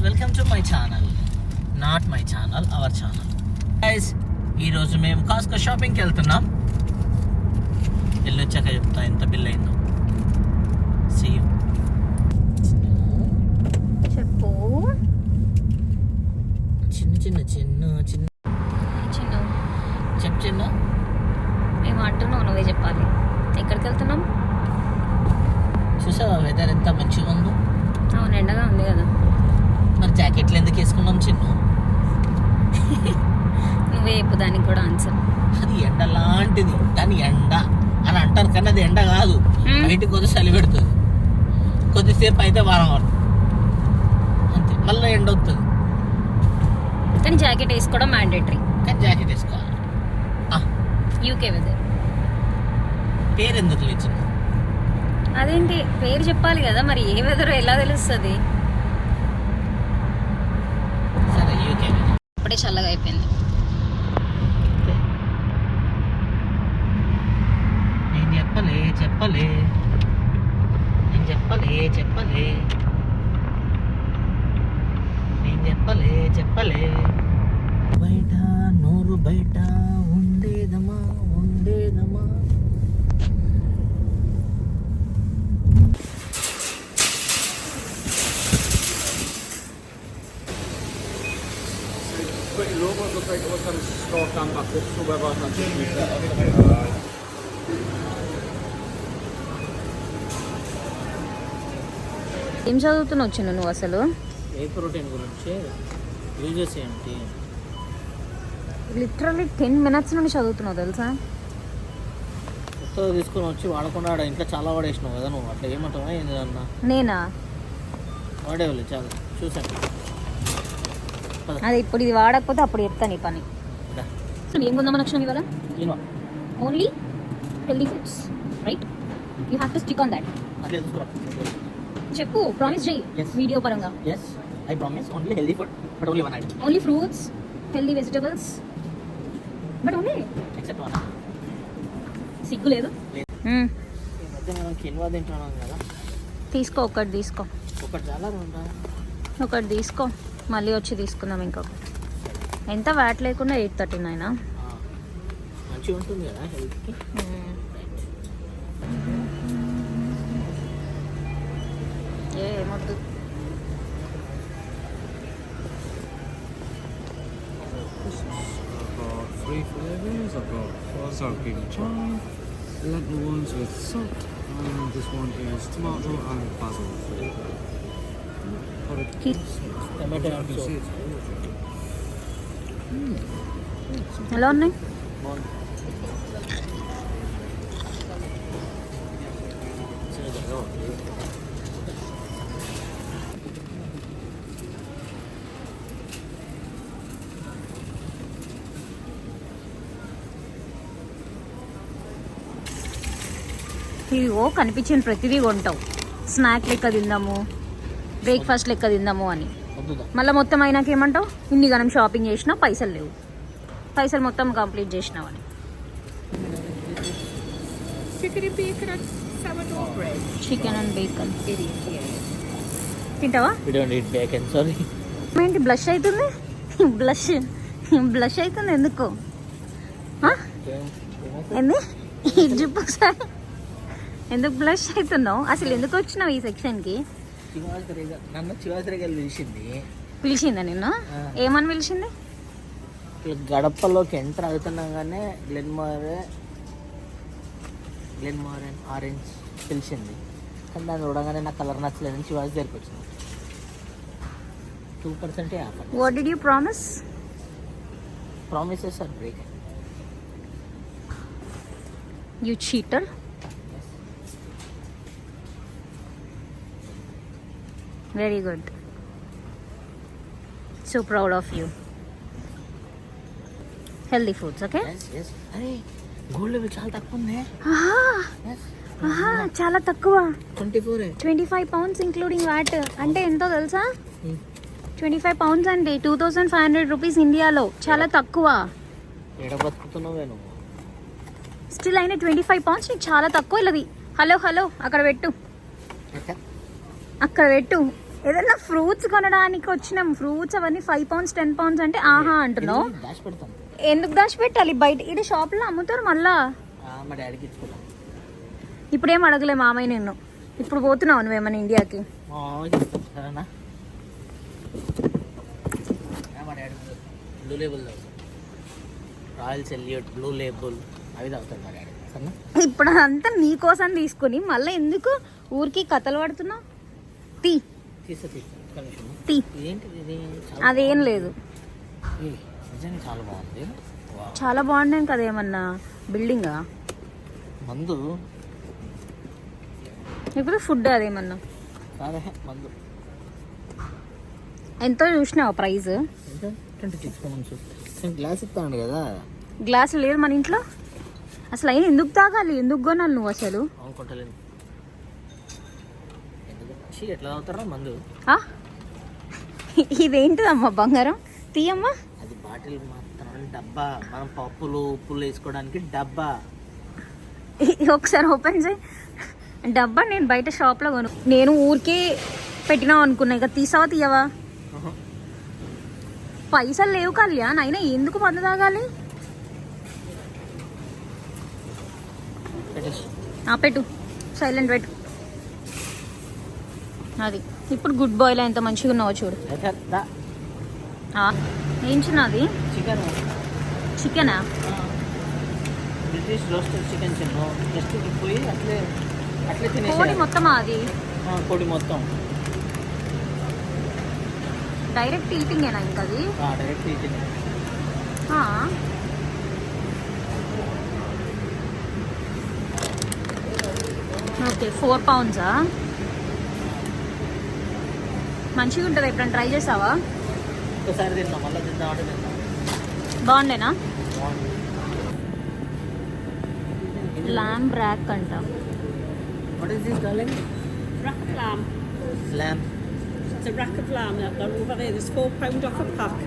Welcome to my channel, not my channel, our channel. Guys, ఈరోజు మేము కాస్కో షాపింగ్కి వెళ్తున్నాం. వెళ్ళొచ్చాక చెప్తా ఎంత బిల్ అయిందో. See you. చెప్పు. చిన్న చిన్న చిన్న చిన్న చిన్న చెప్పు. చిన్న మేము అంటున్నావు, నువ్వే చెప్పాలి. ఎక్కడికి వెళ్తున్నాం? చూసావా వెదర్ ఎంత మంచిగా ఉందో? అవును, ఎండగా ఉంది కదా. మరి జాకెట్లు ఎందుకు వేసుకున్నాం చిన్న? నువ్వే చెప్పు దానికి కూడా ఆన్సర్. అది ఎండ లాంటిది, కానీ ఎండ అని అంటారు కానీ అది ఎండ కాదు. బయటకు కొద్ది చలి పెడుతుంది, కొద్దిసేపు అయితే వారం అంతే, మళ్ళీ ఎండ వస్తుంది. కానీ జాకెట్ వేసుకోవడం మ్యాండేటరీ. కానీ జాకెట్ వేసుకోవాలి. UK weather. పేరు ఎందుకు లేచిన? అదేంటి పేరు చెప్పాలి కదా, మరి ఏ వెదర్ ఎలా తెలుస్తుంది? సరే, యూకే వెదర్. అప్పుడే చల్లగా అయిపోయింది. నేను చెప్పలే బయట నోరు బయట ఉండేదమా. Pretty low, but looks like what's on the store come back up, so we're going to use that. ఏం చదువుతున్నావు చిన్న నువ్వు అసలు? ఏ ప్రోటీన్ గురించి యూజెస్ ఏంటి? లిటరల్లీ 10 minutes నుండి చదువుతున్నావు తెలుసా? కొత్తగా తీసుకొని వచ్చి వాడకుండా ఇంట్లో చాలా వాడేసినావు కదా నువ్వు. అట్లా ఏమంటావా ఏంటి అన్న? నేనా వాడేవాళ్ళు చాలా చూసాను. అదే ఇప్పుడు ఇది వాడకపోతే అప్పుడు చెప్తాను ఈ పని. ఏం కొందామని వచ్చినావు ఇవాళ? Only healthy foods, right? You have to stick on that. చెప్పు, ప్రామిస్ చేయి వీడియో పరంగా. yes I promise only healthy food but only one item. Only fruits, healthy vegetables, but only except one. సిగ్గు లేదు. ఈ మధ్య మనం కిన్వా తింటున్నాం కదా. తీసుకో, ఒకటి తీసుకో. ఒకటి చాలా ఉందా? ఒకటి తీసుకో, మళ్ళీ వచ్చి తీసుకుందాం ఇంకొకటి. ఎంత వ్యాట్ లేకుండా 839. మంచిగా ఉంటుంది కదా హెల్త్కి. ఏమొద్దు. Three flavors. I've got soaking chai, lentil ones with salt, and this one is tomato and basil. Tomato ఎలా ఉన్నాయి? ఇవో కనిపించిన ప్రతిదీ కొంటావు. స్నాక్ లెక్క తిందాము, బ్రేక్ఫాస్ట్ లెక్క తిందాము అని. మళ్ళీ మొత్తం అయినాక ఏమంటావు? ఇన్ని గనం షాపింగ్ చేసినా పైసలు లేవు, పైసలు మొత్తం కంప్లీట్ చేసినావు అని. చికెన్ అండ్ బేకన్ తింటావా? సారీ. ఏంటి బ్లష్ అవుతుంది? బ్లష్ అవుతుంది ఎందుకు? చెప్పు సార్, ఎందుకు బ్లష్ అవుతున్నావు? అసలు ఎందుకు వచ్చినావు ఈ సెక్షన్కి? నన్ను చివరిగా పిలిచిందా నిన్ను? ఏమని పిలిచింది? గడపలోకి ఎంటర్ అవుతున్నాగానే గ్లెన్మార్ అండ్ ఆరెంజ్ పిలిచింది. కానీ దాన్ని చూడగానే నా కలర్ నచ్చలేదని శివాజీ దగ్గరికి వచ్చింది. 2% offer. What did you promise? Promises or break. You cheater. Very good. So proud of you. Healthy foods, okay? Yes. అరే గోల్డ్ లెవెల్ చాలా తక్కువ ఉంది. చాలా తక్కువ. 25 pounds ఇంక్లూడింగ్ వ్యాట్. అంటే ఎంతో తెలుసా? 25 pounds అంటే 2500 రూపీస్ ఇండియాలో. చాలా తక్కువ. ఎడ బతుకుతున్నావే నువ్వు? స్టిల్ అయినా 25 pounds నీకు చాలా తక్కువ. ఇలాది హలో అక్కడ పెట్టు. ఏదైనా ఫ్రూట్స్ కొనడానికి వచ్చినాం, ఫ్రూట్స్ అవన్నీ 5 pounds 10 pounds అంటే ఆహా అంటున్నావు. దాచి పెడతాం. ఎందుకు దాచిపెట్టాలి? బయట ఇది షాప్లో అమ్ముతారు మళ్ళా. మా డాడీకి ఇచ్చుకుంటాం. ఇప్పుడేం అడగలే మామయ్య నిన్ను. ఇప్పుడు పోతున్నావు నువ్వేమన్నా ఇండియాకి? సరేనా? మా daddy blue label royal salute blue label అవి తాగుతాడు మా డాడీ. సరేనా? ఇప్పుడు అంతా నీ కోసం తీసుకుని మళ్ళీ ఎందుకు ఊరికి కథలు పడుతున్నావు? తీ తీ. ఏంటిది ఇది? అదేం లేదు, నిజంగా చాలా బాగుంది. చాలా బాగుండేం కదా. ఏమన్నా బిల్డింగా మందు ఇప్పుడు ఫుడ్ అదేమన్నా కాదే మందు. ఎంతో చూసినావా ప్రైస్? 26 pounds. గ్లాస్ ఇస్తాను కదా. గ్లాసు లేదు మన ఇంట్లో. అసలు అయినా ఎందుకు తాగాలి? ఎందుకు కొనాలి నువ్వు అసలు? అనుకుంటలేను. ఎందుకు ఎట్లా తాగుతారా మందు? ఇదేంటిదమ్మా బంగారం? తీయమ్మా. అది బాటిల్ మాత్రం డబ్బా. మనం పప్పులు ఉప్పులు వేసుకోవడానికి డబ్బా. ఒకసారి ఓపెన్ చేయి. డబ్బా నేను బయట షాప్లో కొను. నేను ఊరికే పెట్టినావు అనుకున్నా. ఇక తీసావా తీయవా? పైసలు లేవు కళ్యాణ్, అయినా ఎందుకు మందు తాగాలి? పెట్టు, సైలెంట్ పెట్టు. అది ఇప్పుడు గుడ్ బాయ్లో ఎంత మంచిగా ఉన్నావో చూడు. ఏం చిన్నది? చికెనా? బ్రిటిష్ రోస్టెడ్ చికెన్ చిన్న జస్ట్ పోయి అట్లే అట్లే తినేసి. కోడి మొత్తం అది? కోడి మొత్తం డైరెక్ట్ ఈటింగేనా ఇంకా అది? Direct eating. Okay, 4 pounds. మంచిగా ఉంటుంది. ఎప్పుడైనా ట్రై చేసావా? ఒకసారి తిన్నాం, మళ్ళీ తిందామంటే తిన్నాం. బాగుండేనా? lamb rack అంట. What is this, darling? Rack of lamb. Lamb. It's a rack of lamb that they're over there. There's £4 off a pack.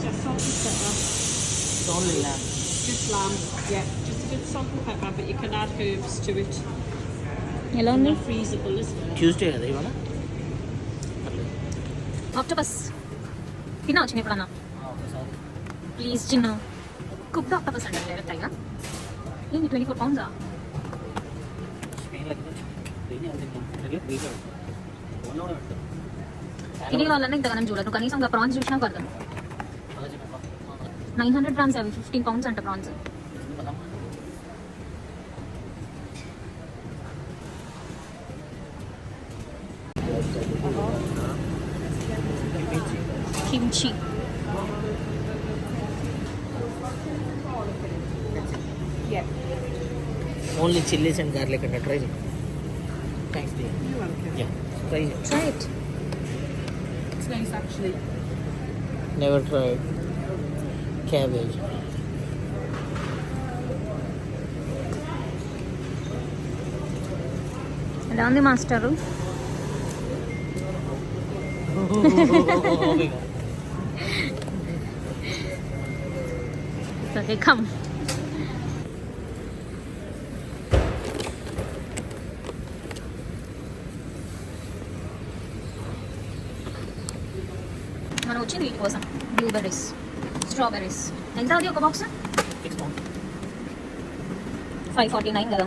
Just salt and pepper. It's only lamb. Just lamb, yeah. Just a bit of salt and pepper, but you can add herbs to it. ఎలా ఉంది? Not freezable, isn't it? Tuesday కదా ఇవాళ? Octopus తిన్నా వచ్చిన ఎప్పుడన్నా? ఒకసారి please చిన్న cook octopus అండి డైరెక్ట్ అయినా. ఏంటి 24 pounds? తినే వాళ్ళని ఇంతగానం చూడదు. కనీసం ఇంకా ప్రాన్స్ చూసినా కడతాం. 900 grams అవి 15 pounds అంట prawns. Kimchi. Only chillies and garlic అంట. ట్రై చేయి. Thanks dear. You're welcome. Yeah try చేయి. Try it. It's nice actually. Never try cabbage. ఎలా ఉంది మాస్టరు? Okay come. మనం వచ్చింది వీటి కోసం. Blueberries, strawberries. ఎంత అది ఒక బాక్స్? 6 pounds. 549 కదా.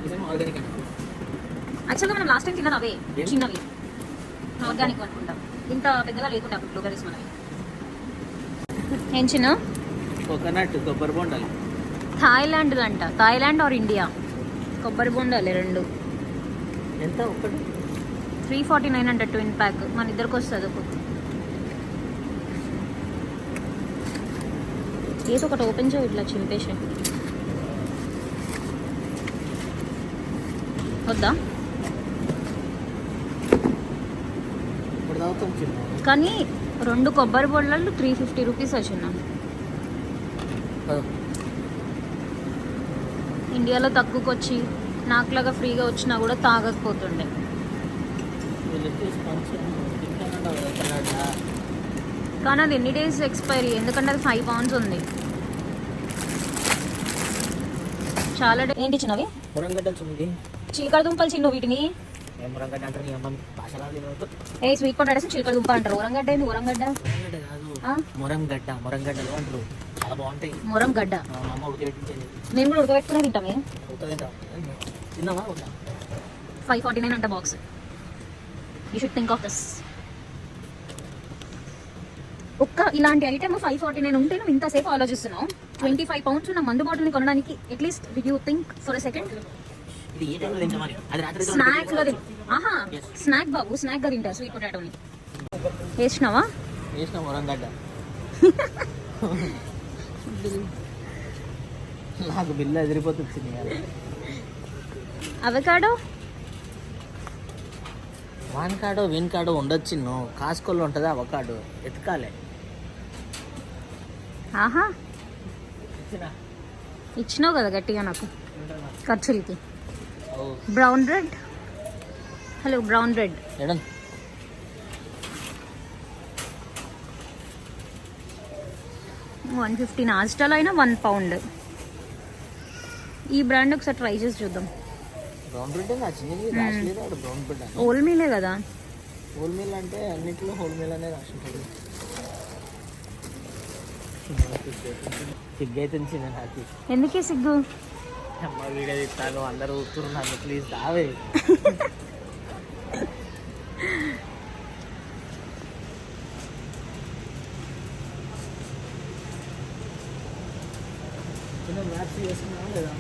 ఇదేమో ఆర్గానిక్ అండి. యాక్చువల్గా మనం లాస్ట్ టైం తిన్నది అవే ఏం? చిన్నవి ఆర్గానిక్ అనుకుంటాం. ఇంత పెద్దగా లేకుండా అప్పుడు బ్లూబెర్రీస్ మనవి. ఏం చిన్న? కోకోనట్ కొబ్బరి బొండాలి. థాయిలాండ్ అంట. Thailand or India. కొబ్బరి బొండాలి 2. ఎంత ఒక్కటి? 349 అంట ట్విన్ ప్యాక్. మన ఇద్దరికి వస్తుంది ఒక. ఏదో ఒకటి ఓపెన్ చేయి, ఇట్లా చింపేసి. వద్దా? ఇప్పుడు తాగుతాం చిన్న. కానీ 2 కొబ్బరి బొండాలు 350 రూపీస్ వచ్చిన. ఇండియాలో తక్కువకి వచ్చి నాకులాగా ఫ్రీగా వచ్చినా కూడా తాగకపోతుండే. కానీ అది ఎన్ని డేస్ ఎక్స్పైరీ? ఎందుకంటే అది 5 pounds ఉంది. చాలా ఏంటి చిన్నవి మురంగడ్డలు చూడండి. చిలకడ దుంపలు చిన్న వీటిని ఏం మురంగడ్డ అంటారు నీ అమ్మ భాషలా తెలియదు. ఏ స్వీట్ పొటాటోస్ చిలకడ దుంప అంటారు. ఉరంగడ్డ ఏంది ఉరంగడ్డ? మురంగడ్డ కాదు, మురంగడ్డలు అంటారు. చాలా బాగుంటాయి. మురంగడ్డ మా అమ్మ ఉడకబెట్టించేది. మేము కూడా ఉడకబెట్టుకునే తింటామే. తిన్నావా వద్దా? 549 అంట box. You should think of this. ఒక్క ఇలాంటి ఐటమ్ 549 ఉంటే నువ్వు ఇంతసేపు ఆలోచిస్తున్నావు. 25 pounds ఉన్న మందు బాటిల్ని కొనడానికి at least would you think for a second? ఇది ఏ టైంలో తింటామని అది రాత్రి స్నాక్ గా ఆహా స్నాక్ బాబు, స్నాక్ గా తింటా స్వీట్ పొటాటోని. వేసినావా? వేసిన మురంగడ్డ. నాకు బిల్లు ఎదిరిపోతుంది. అవకాడో వాన్కాడో విన్కాడో ఉండొచ్చు. కాస్కోల్లో ఉంటుంది అవకాడో, ఎతకాలే. ఆహా ఇచ్చినావు కదా గట్టిగా నాకు ఖర్చులకి. Brown bread. Hello brown bread madam 150 నాస్టాలో అయినా 1 pound. ఈ బ్రాండ్ ఒకసారి ట్రై చేసి చూద్దాం. బ్రౌన్ బ్రెడ్ నా చిన్నది రాసలేదు. అక్కడ బ్రౌన్ బ్రెడ్ అని హోల్ మీలే కదా. హోల్ మీల్ అంటే అన్నింటిలో హోల్ మీల్ అనే రాసి ఉంటుంది. సిగ్గు అయితే చిన్న హ్యాపీ. ఎందుకే సిగ్గు? అమ్మ వీడియో ఇస్తాను అందరూ ఊరుతున్నాను ప్లీజ్ దావే. చిన్న మ్యాప్స్ చేస్తున్నావా లేదా?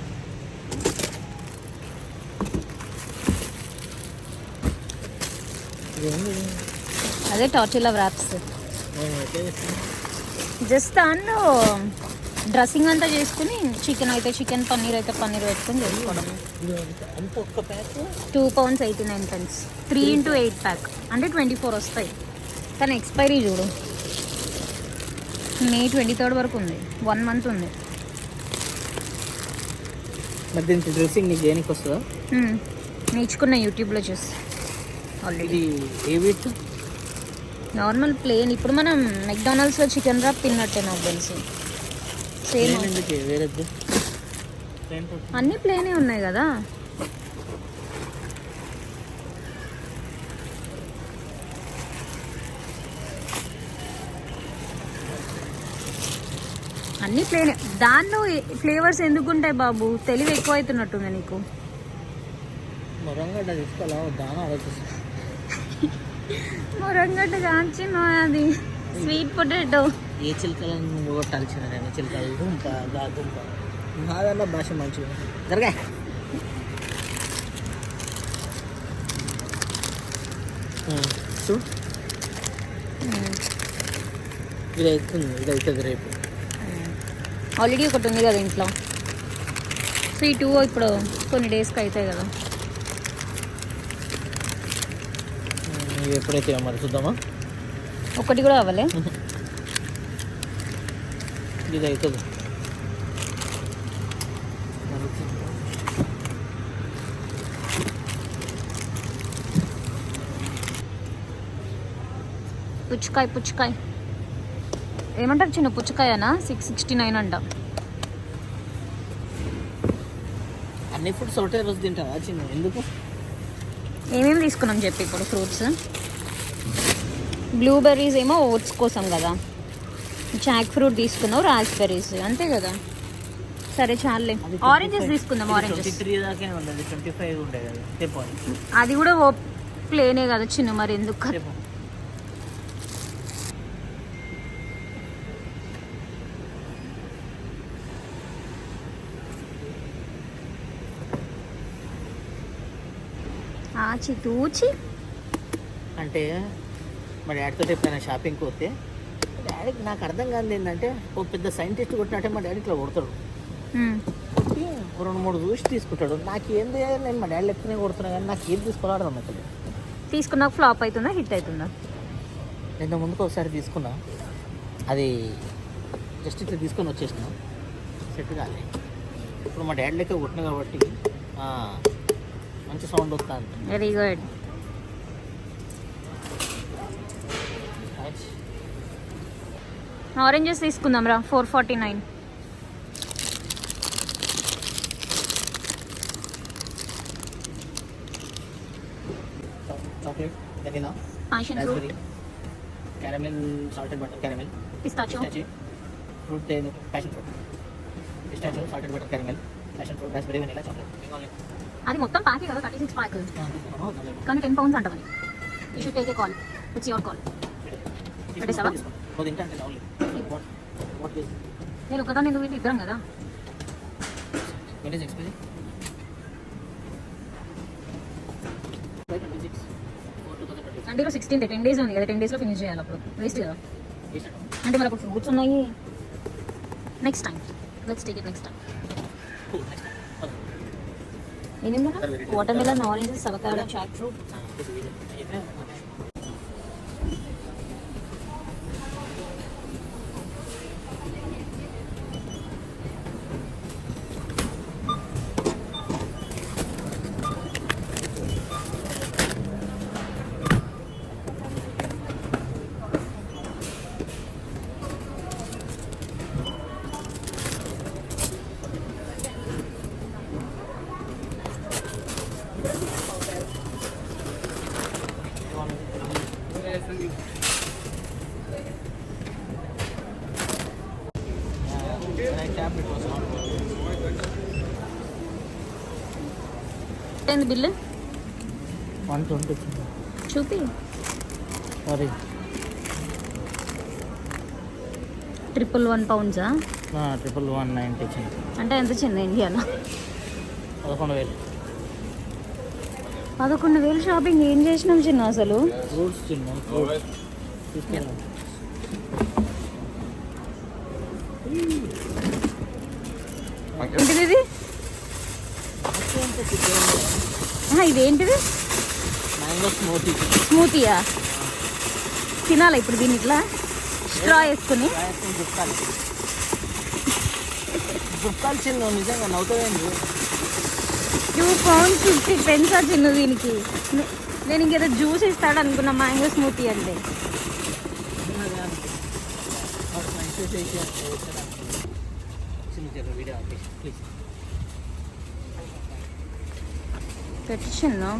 అదే టార్టిలా వ్రాప్స్. జస్ట్ దాన్ని డ్రెస్సింగ్ అంతా చేసుకుని చికెన్ అయితే చికెన్, పన్నీర్ అయితే పన్నీర్ పెట్టుకుని చేసుకోవడం. అంత ఒక్క pack 2 pounds 89 pence. 3 into 8 pack అంటే 24 వస్తాయి. కానీ ఎక్స్పైరీ చూడు May 23rd వరకు ఉంది. 1 month ఉంది. మరి దీనికి డ్రెస్సింగ్ నీకు దేనికి వస్తుందా? నేర్చుకున్న యూట్యూబ్లో చూసి. ఆల్రెడీ ఇది ఏ వీట్? Normal plain. ఇప్పుడు మనం మెక్డానల్డ్స్లో చికెన్ ర్యాప్ తిన్నట్టే నాకు తెలిసి. సేమ్ వేరే అన్నీ ప్లేనే ఉన్నాయి కదా. అన్నీ ప్లేనే. దానిలో ఫ్లేవర్స్ ఎందుకు ఉంటాయి బాబు? తెలివి ఎక్కువ అవుతున్నట్టుంది నీకు. మురంగడ్డ తీసుకోవాలా దాని ఆలోచిస్తా. మురంగడ్డ కాల్చిన అది స్వీట్ పొటాటో. ఏ చిలకలను నువ్వు కొట్టాల్సిన చిలకలు దుంప గా దుంప మాదన్న భాష మంచిగా జరగా. చూడు ఇది అవుతుంది, ఇది అవుతుంది రేపు. ఆల్రెడీ ఒకటి ఉంది కదా ఇంట్లో. సో ఈ 2 ఇప్పుడు కొన్ని డేస్కి అవుతాయి కదా. ఇవి ఎప్పుడైతే మరి చూద్దామా? ఒకటి కూడా అవ్వలే. ఇది అవుతుంది. పుచ్చకాయ ఏమంటారు చిన్న పుచ్చకాయనా? 669 అంట. అన్ని ఫుడ్స్ ఒకటే రోజు తింటావా చిన్న? ఎందుకు? ఏమేమి తీసుకున్నాం చెప్పి ఇప్పుడు. ఫ్రూట్స్ బ్లూబెర్రీస్ ఏమో ఓట్స్ కోసం కదా. జాక్ ఫ్రూట్ తీసుకున్నావు, రాస్బెర్రీస్ అంతే కదా. సరే చాలే. ఆరెంజెస్ తీసుకుందాం. ఆరెంజెస్ 23 దాకా ఉండదు, 25 ఉండే కదా. అది కూడా ప్లేనే కదా చిన్న. మరి ఎందుకు? ఆచి తూచి అంటే మా డాడీతో ఎప్పుడైనా షాపింగ్కి పోతే డాడీకి నాకు అర్థం కాదు ఏంటంటే, ఓ పెద్ద సైంటిస్ట్ కొట్టినట్టే మా డాడీ ఇట్లా కొడతాడు. కొట్టి 2-3 చూసి తీసుకుంటాడు. నాకు ఏంది, నేను మా డాడీ లెక్కనే కొడుతున్నా కానీ నాకు ఏం తీసుకోవాలని అన్నట్టు. తీసుకున్నాక ఫ్లాప్ అవుతుందా హిట్ అవుతుందా? నేను ముందుకు ఒకసారి తీసుకున్నా, అది జస్ట్ ఇట్లా తీసుకొని వచ్చేసిన సెట్ కాలే. ఇప్పుడు మా డాడీ లెక్క కొట్టినా కాబట్టి మంచి సౌండ్ వస్తుంది. Very good. ఆరెంజెస్ తీసుకుందాం రా. 449. Chocolate vanilla Passion fruit. Raspberry caramel salted butter caramel Pistachio. Fruit passion fruit pistachio salted butter caramel passion fruit raspberry vanilla chocolate అది మొత్తం ప్యాకెట్ కదా 36 ప్యాక్ కానీ 10 pounds అంటవని. You should take a call. It's your call. పెట్టేసావా? తింటే అంటే only what is నేను ఒకదాన్ని నువ్వు వీళ్ళు ఇద్దరం కదా. what is expiry 26 2020 అంటే ఈరోజు 16th 10 days ఉంది కదా. 10 days లో ఫినిష్ చేయాలి. అప్పుడు వేస్ట్ కదా. అంటే మరి అప్పుడు ఫ్రూట్స్ ఉన్నాయి. Next time let's take it next time. ఏమేమి watermelon, oranges, avocado, jackfruit. ఎంత బిల్లు 120 చూపి. Sorry 111 pounds. 190 ఇచ్చింది అంటే ఎంత చిన్న ఇండియాలో 11,000 11,000 షాపింగ్ ఏం చేసినాం చిన్న అసలు. ఫ్రూట్స్ చిన్న ఫ్రూట్స్ తీసుకెళ్ళాం. ఏంటిది ఇది? ఇదేంటిది? మ్యాంగో స్మూతీ స్మూతీయా? తినాలా ఇప్పుడు దీన్ని ఇట్లా స్ట్రా వేసుకుని? గుప్తాలు చిన్న నిజంగా నవ్వుతాయండి. 2 pounds 50 pence చిన్న దీనికి. నేను ఇంకేదో జ్యూస్ ఇస్తాడు అనుకున్నా మ్యాంగో స్మూతీ అంటే. వీడియో ప్లీజ్ పెట్టించాను.